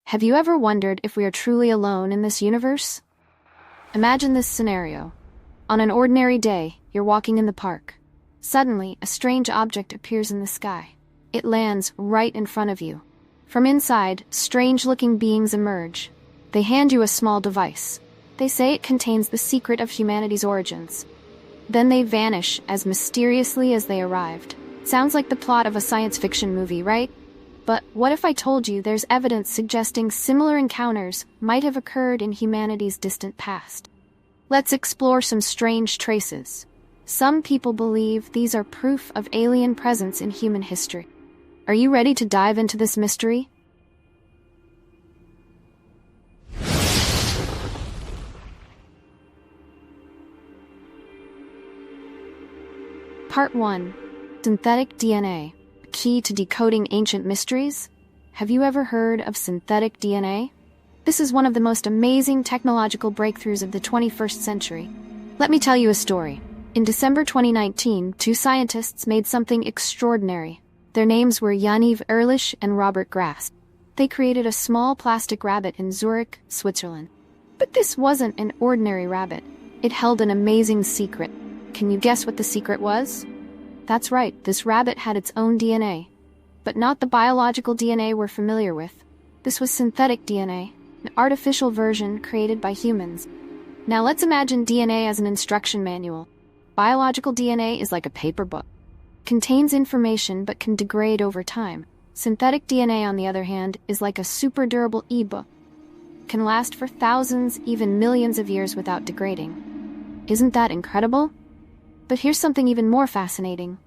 Have you ever wondered if we are truly alone in this universe? Imagine this scenario. On an ordinary day, you're walking in the park. Suddenly, a strange object appears in the sky. It lands right in front of you. From inside, strange-looking beings emerge. They hand you a small device. They say it contains the secret of humanity's origins. Then they vanish as mysteriously as they arrived. Sounds like the plot of a science fiction movie, right? But what if I told you there's evidence suggesting similar encounters might have occurred in humanity's distant past? Let's explore some strange traces. Some people believe these are proof of alien presence in human history. Are you ready to dive into this mystery? Part 1. Synthetic DNA. Key to decoding ancient mysteries? Have you ever heard of synthetic DNA? This is one of the most amazing technological breakthroughs of the 21st century. Let me tell you a story. In December 2019, two scientists made something extraordinary. Their names were Yaniv Ehrlich and Robert Grass. They created a small plastic rabbit in Zurich, Switzerland. But this wasn't an ordinary rabbit. It held an amazing secret. Can you guess what the secret was? That's right, this rabbit had its own DNA. But not the biological DNA we're familiar with. This was synthetic DNA, an artificial version created by humans. Now let's imagine DNA as an instruction manual. Biological DNA is like a paper book. It contains information but can degrade over time. Synthetic DNA, on the other hand, is like a super durable e-book. It can last for thousands, even millions of years without degrading. Isn't that incredible? But here's something even more fascinating.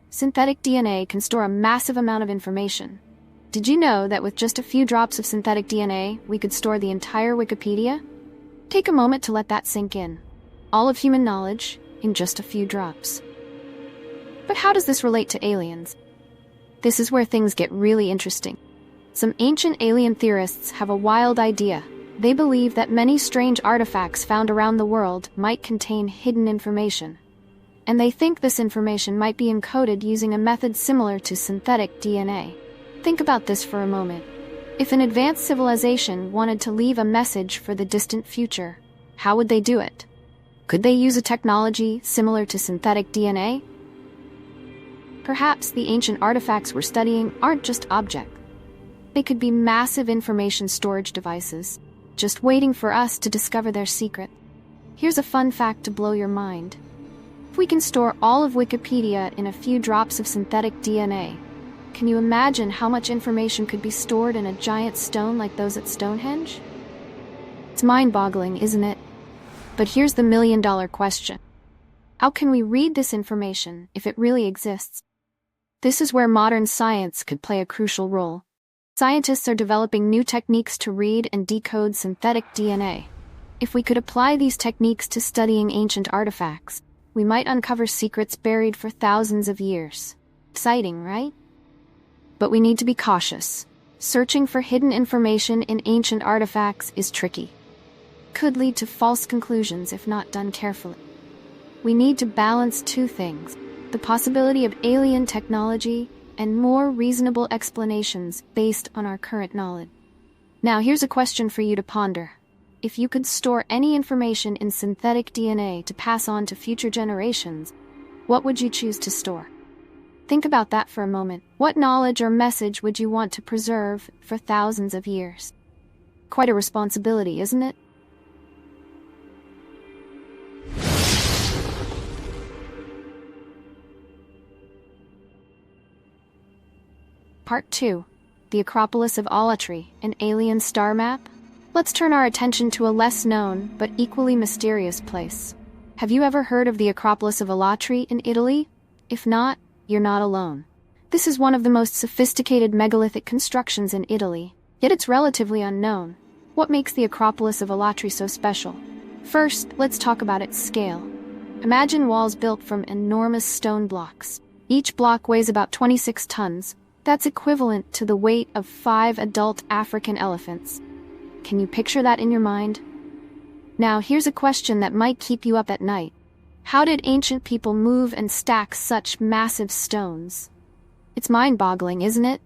Synthetic DNA can store a massive amount of information. Did you know that with just a few drops of synthetic DNA, we could store the entire Wikipedia? Take a moment to let that sink in. All of human knowledge in just a few drops. But how does this relate to aliens? This is where things get really interesting. Some ancient alien theorists have a wild idea. They believe that many strange artifacts found around the world might contain hidden information. And they think this information might be encoded using a method similar to synthetic DNA. Think about this for a moment. If an advanced civilization wanted to leave a message for the distant future, how would they do it? Could they use a technology similar to synthetic DNA? Perhaps the ancient artifacts we're studying aren't just objects. They could be massive information storage devices, just waiting for us to discover their secret. Here's a fun fact to blow your mind. If we can store all of Wikipedia in a few drops of synthetic DNA, can you imagine how much information could be stored in a giant stone like those at Stonehenge? It's mind-boggling, isn't it? But here's the million-dollar question. How can we read this information if it really exists? This is where modern science could play a crucial role. Scientists are developing new techniques to read and decode synthetic DNA. If we could apply these techniques to studying ancient artifacts, we might uncover secrets buried for thousands of years. Exciting, right? But we need to be cautious. Searching for hidden information in ancient artifacts is tricky. It could lead to false conclusions if not done carefully. We need to balance two things: the possibility of alien technology and more reasonable explanations based on our current knowledge. Now, here's a question for you to ponder. If you could store any information in synthetic DNA to pass on to future generations, what would you choose to store? Think about that for a moment. What knowledge or message would you want to preserve for thousands of years? Quite a responsibility, isn't it? Part 2. The Acropolis of Alatri, an alien star map? Let's turn our attention to a less-known, but equally mysterious place. Have you ever heard of the Acropolis of Alatri in Italy? If not, you're not alone. This is one of the most sophisticated megalithic constructions in Italy, yet it's relatively unknown. What makes the Acropolis of Alatri so special? First, let's talk about its scale. Imagine walls built from enormous stone blocks. Each block weighs about 26 tons. That's equivalent to the weight of 5 adult African elephants. Can you picture that in your mind? Now, here's a question that might keep you up at night. How did ancient people move and stack such massive stones? It's mind-boggling, isn't it?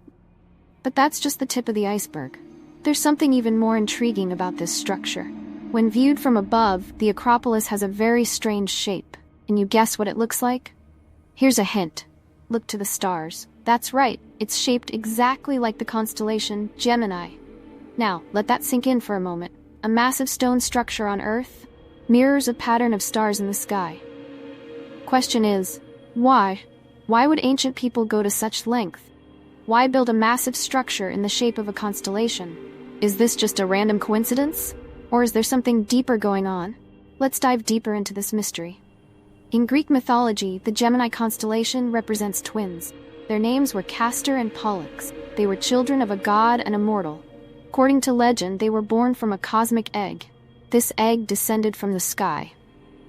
But that's just the tip of the iceberg. There's something even more intriguing about this structure. When viewed from above, the Acropolis has a very strange shape. Can you guess what it looks like? Here's a hint. Look to the stars. That's right, it's shaped exactly like the constellation Gemini. Now, let that sink in for a moment. A massive stone structure on Earth mirrors a pattern of stars in the sky. Question is, why? Why would ancient people go to such length? Why build a massive structure in the shape of a constellation? Is this just a random coincidence? Or is there something deeper going on? Let's dive deeper into this mystery. In Greek mythology, the Gemini constellation represents twins. Their names were Castor and Pollux. They were children of a god and a mortal. According to legend, they were born from a cosmic egg. This egg descended from the sky.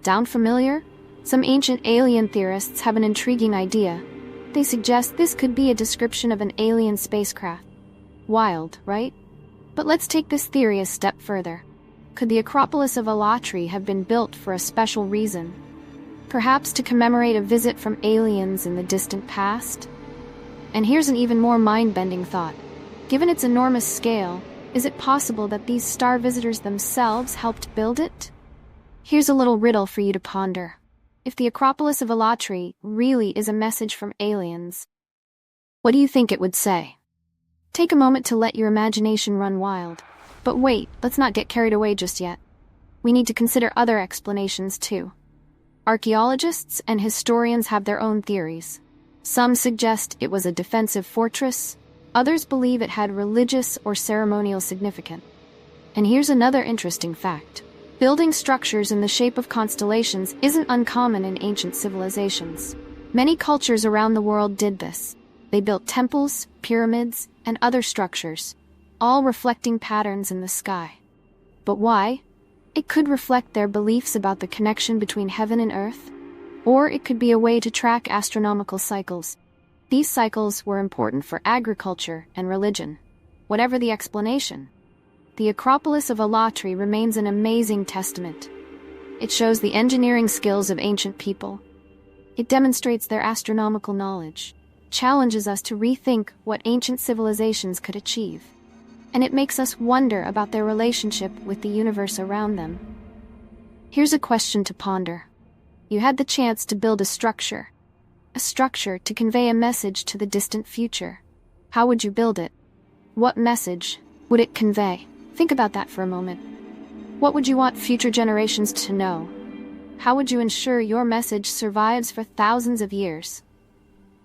Sound familiar? Some ancient alien theorists have an intriguing idea. They suggest this could be a description of an alien spacecraft. Wild, right? But let's take this theory a step further. Could the Acropolis of Alatri have been built for a special reason? Perhaps to commemorate a visit from aliens in the distant past? And here's an even more mind-bending thought. Given its enormous scale, is it possible that these star visitors themselves helped build it? Here's a little riddle for you to ponder. If the Acropolis of Alatri really is a message from aliens, what do you think it would say? Take a moment to let your imagination run wild. But wait, let's not get carried away just yet. We need to consider other explanations too. Archaeologists and historians have their own theories. Some suggest it was a defensive fortress. Others believe it had religious or ceremonial significance. And here's another interesting fact. Building structures in the shape of constellations isn't uncommon in ancient civilizations. Many cultures around the world did this. They built temples, pyramids, and other structures, all reflecting patterns in the sky. But why? It could reflect their beliefs about the connection between heaven and earth, or it could be a way to track astronomical cycles. These cycles were important for agriculture and religion. Whatever the explanation, the Acropolis of Alatri remains an amazing testament. It shows the engineering skills of ancient people. It demonstrates their astronomical knowledge, challenges us to rethink what ancient civilizations could achieve, and it makes us wonder about their relationship with the universe around them. Here's a question to ponder. You had the chance to build a structure to convey a message to the distant future. How would you build it? What message would it convey? Think about that for a moment. What would you want future generations to know? How would you ensure your message survives for thousands of years?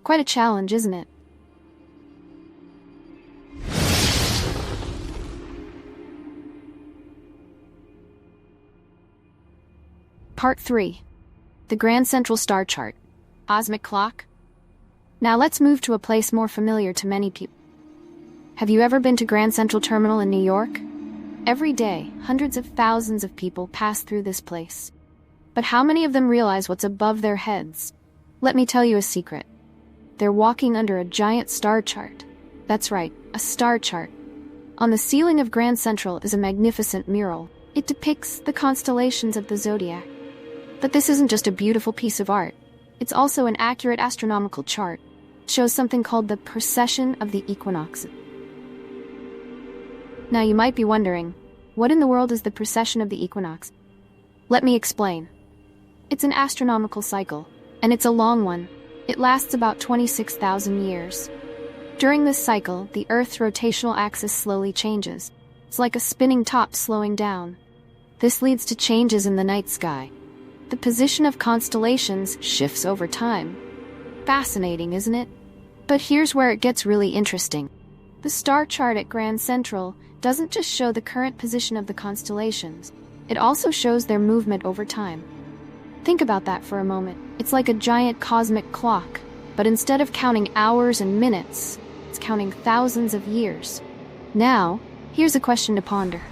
Quite a challenge, isn't it? Part 3. The Grand Central Star Chart. Cosmic Clock. Now let's move to a place more familiar to many people. Have you ever been to Grand Central Terminal in New York? Every day, hundreds of thousands of people pass through this place. But how many of them realize what's above their heads? Let me tell you a secret. They're walking under a giant star chart. That's right, a star chart. On the ceiling of Grand Central is a magnificent mural. It depicts the constellations of the zodiac. But this isn't just a beautiful piece of art. It's also an accurate astronomical chart. It shows something called the precession of the equinoxes. Now you might be wondering, what in the world is the precession of the equinox? Let me explain. It's an astronomical cycle, and it's a long one. It lasts about 26,000 years. During this cycle, the Earth's rotational axis slowly changes. It's like a spinning top slowing down. This leads to changes in the night sky. The position of constellations shifts over time. Fascinating, isn't it? But here's where it gets really interesting. The star chart at Grand Central doesn't just show the current position of the constellations. It also shows their movement over time. Think about that for a moment. It's like a giant cosmic clock, but instead of counting hours and minutes, it's counting thousands of years. Now, here's a question to ponder.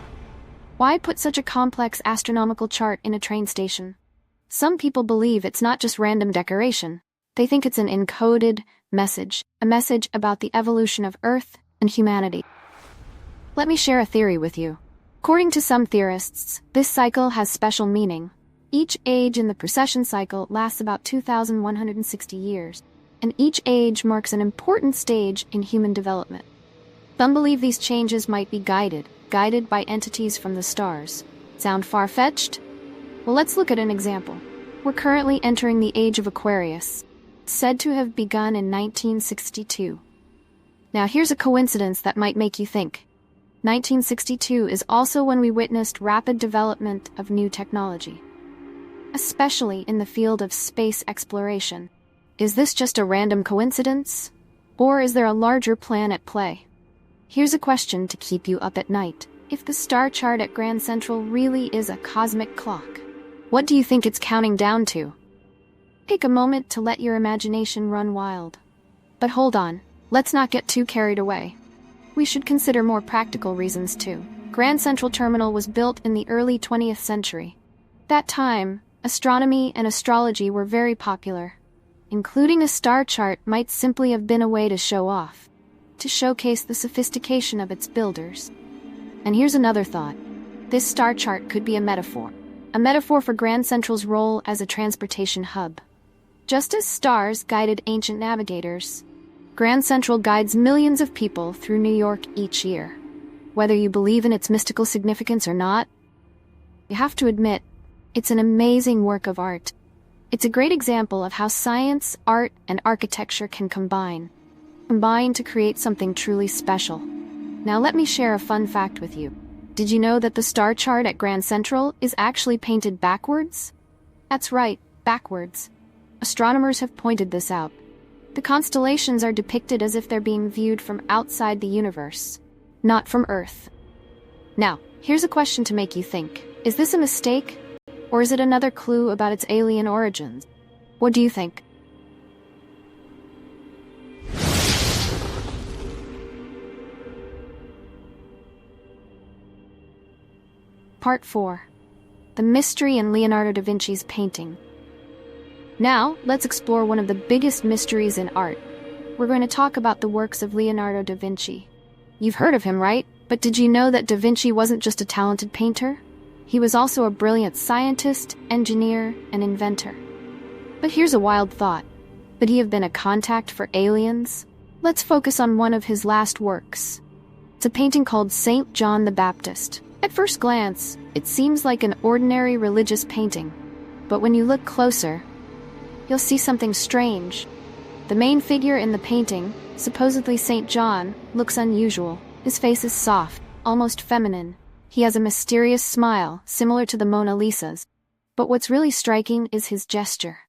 Why put such a complex astronomical chart in a train station? Some people believe it's not just random decoration. They think it's an encoded message, a message about the evolution of Earth and humanity. Let me share a theory with you. According to some theorists, this cycle has special meaning. Each age in the precession cycle lasts about 2,160 years, and each age marks an important stage in human development. Some believe these changes might be guided by entities from the stars. Sound far-fetched? Well, let's look at an example. We're currently entering the age of Aquarius, said to have begun in 1962. Now here's a coincidence that might make you think. 1962 is also when we witnessed rapid development of new technology, especially in the field of space exploration. Is this just a random coincidence? Or is there a larger plan at play? Here's a question to keep you up at night. If the star chart at Grand Central really is a cosmic clock, what do you think it's counting down to? Take a moment to let your imagination run wild. But hold on, let's not get too carried away. We should consider more practical reasons too. Grand Central Terminal was built in the early 20th century. That time, astronomy and astrology were very popular. Including a star chart might simply have been a way to show off, to showcase the sophistication of its builders. And here's another thought. This star chart could be a metaphor for Grand Central's role as a transportation hub. Just as stars guided ancient navigators, Grand Central guides millions of people through New York each year. Whether you believe in its mystical significance or not, you have to admit, it's an amazing work of art. It's a great example of how science, art, and architecture can combine to create something truly special. Now let me share a fun fact with you. Did you know that the star chart at Grand Central is actually painted backwards? That's right, backwards. Astronomers have pointed this out. The constellations are depicted as if they're being viewed from outside the universe, not from Earth. Now, here's a question to make you think. Is this a mistake? Or is it another clue about its alien origins? What do you think? Part 4. The Mystery in Leonardo da Vinci's Painting. Now, let's explore one of the biggest mysteries in art. We're going to talk about the works of Leonardo da Vinci. You've heard of him, right? But did you know that da Vinci wasn't just a talented painter? He was also a brilliant scientist, engineer, and inventor. But here's a wild thought. Could he have been a contact for aliens? Let's focus on one of his last works. It's a painting called Saint John the Baptist. At first glance, it seems like an ordinary religious painting. But when you look closer, you'll see something strange. The main figure in the painting, supposedly Saint John, looks unusual. His face is soft, almost feminine. He has a mysterious smile, similar to the Mona Lisa's. But what's really striking is his gesture.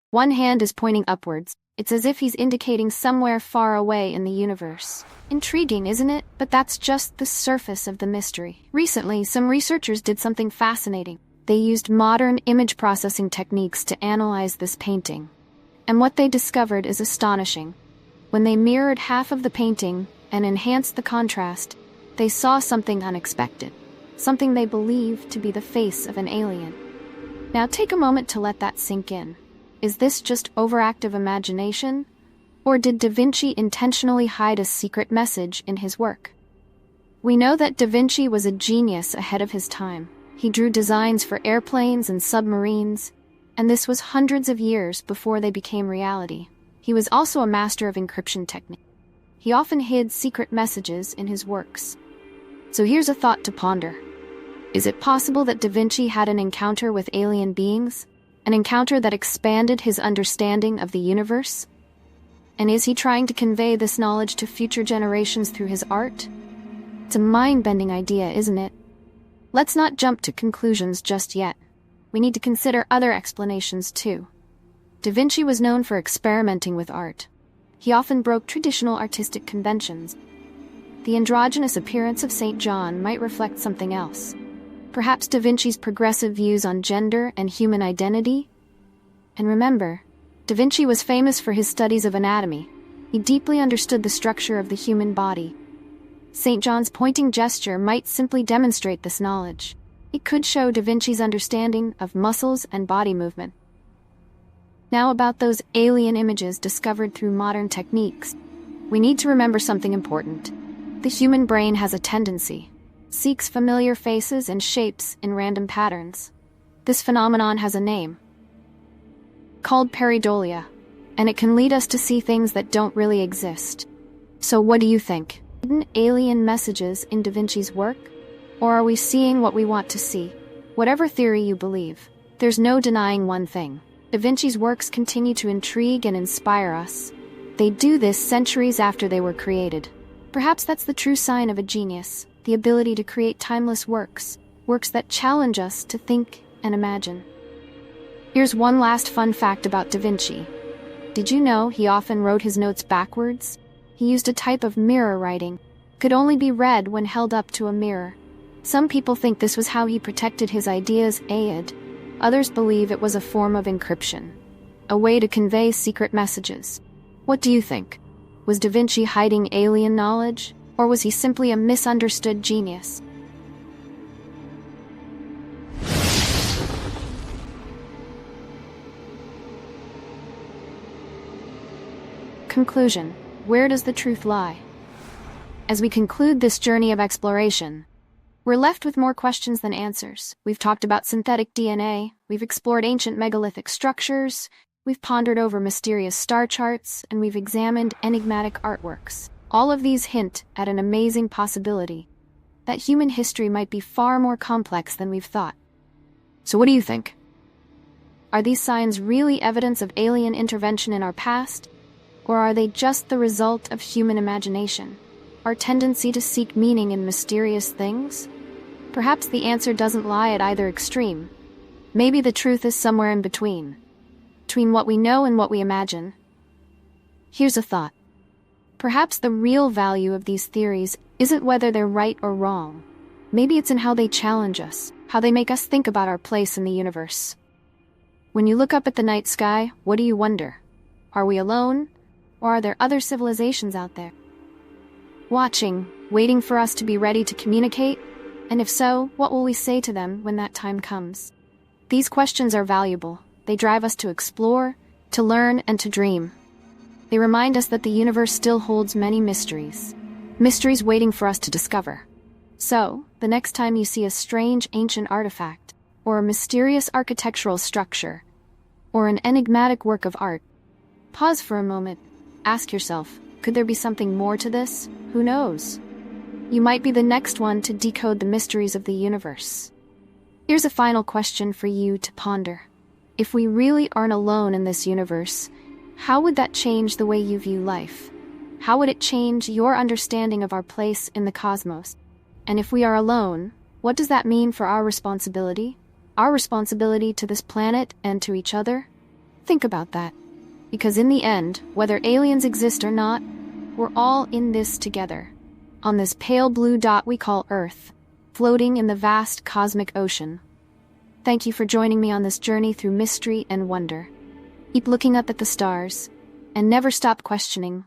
One hand is pointing upwards. It's as if he's indicating somewhere far away in the universe. Intriguing, isn't it? But that's just the surface of the mystery. Recently, some researchers did something fascinating. They used modern image processing techniques to analyze this painting. And what they discovered is astonishing. When they mirrored half of the painting and enhanced the contrast, they saw something unexpected. Something they believed to be the face of an alien. Now take a moment to let that sink in. Is this just overactive imagination? Or did Da Vinci intentionally hide a secret message in his work? We know that Da Vinci was a genius ahead of his time. He drew designs for airplanes and submarines, and this was hundreds of years before they became reality. He was also a master of encryption technique. He often hid secret messages in his works. So here's a thought to ponder. Is it possible that Da Vinci had an encounter with alien beings? An encounter that expanded his understanding of the universe? And is he trying to convey this knowledge to future generations through his art? It's a mind-bending idea, isn't it? Let's not jump to conclusions just yet. We need to consider other explanations too. Da Vinci was known for experimenting with art. He often broke traditional artistic conventions. The androgynous appearance of Saint John might reflect something else. Perhaps Da Vinci's progressive views on gender and human identity? And remember, Da Vinci was famous for his studies of anatomy. He deeply understood the structure of the human body. Saint John's pointing gesture might simply demonstrate this knowledge. It could show Da Vinci's understanding of muscles and body movement. Now about those alien images discovered through modern techniques. We need to remember something important. The human brain has a tendency, seeks familiar faces and shapes in random patterns. This phenomenon has a name, called pareidolia, and it can lead us to see things that don't really exist. So what do you think? hidden alien messages in Da Vinci's work? Or are we seeing what we want to see? Whatever theory you believe, there's no denying one thing. Da Vinci's works continue to intrigue and inspire us. They do this centuries after they were created. Perhaps that's the true sign of a genius, the ability to create timeless works that challenge us to think and imagine. Here's one last fun fact about Da Vinci. Did you know he often wrote his notes backwards? He used a type of mirror writing, could only be read when held up to a mirror. Some people think this was how he protected his ideas. Others believe it was a form of encryption, a way to convey secret messages. What do you think? Was Da Vinci hiding alien knowledge, or was he simply a misunderstood genius? Conclusion. Where does the truth lie? As we conclude this journey of exploration, we're left with more questions than answers. We've talked about synthetic DNA, we've explored ancient megalithic structures, we've pondered over mysterious star charts, and we've examined enigmatic artworks. All of these hint at an amazing possibility, that human history might be far more complex than we've thought. So what do you think? Are these signs really evidence of alien intervention in our past? Or are they just the result of human imagination? Our tendency to seek meaning in mysterious things? Perhaps the answer doesn't lie at either extreme. Maybe the truth is somewhere in between what we know and what we imagine. Here's a thought. Perhaps the real value of these theories isn't whether they're right or wrong. Maybe it's in how they challenge us, how they make us think about our place in the universe. When you look up at the night sky, what do you wonder? Are we alone? Or are there other civilizations out there? Watching, waiting for us to be ready to communicate? And if so, what will we say to them when that time comes? These questions are valuable. They drive us to explore, to learn, and to dream. They remind us that the universe still holds many mysteries waiting for us to discover. So, the next time you see a strange ancient artifact, or a mysterious architectural structure, or an enigmatic work of art, pause for a moment. Ask yourself, could there be something more to this? Who knows? You might be the next one to decode the mysteries of the universe. Here's a final question for you to ponder. If we really aren't alone in this universe, how would that change the way you view life? How would it change your understanding of our place in the cosmos? And if we are alone, what does that mean for our responsibility? Our responsibility to this planet and to each other? Think about that. Because in the end, whether aliens exist or not, we're all in this together, on this pale blue dot we call Earth, floating in the vast cosmic ocean. Thank you for joining me on this journey through mystery and wonder. Keep looking up at the stars, and never stop questioning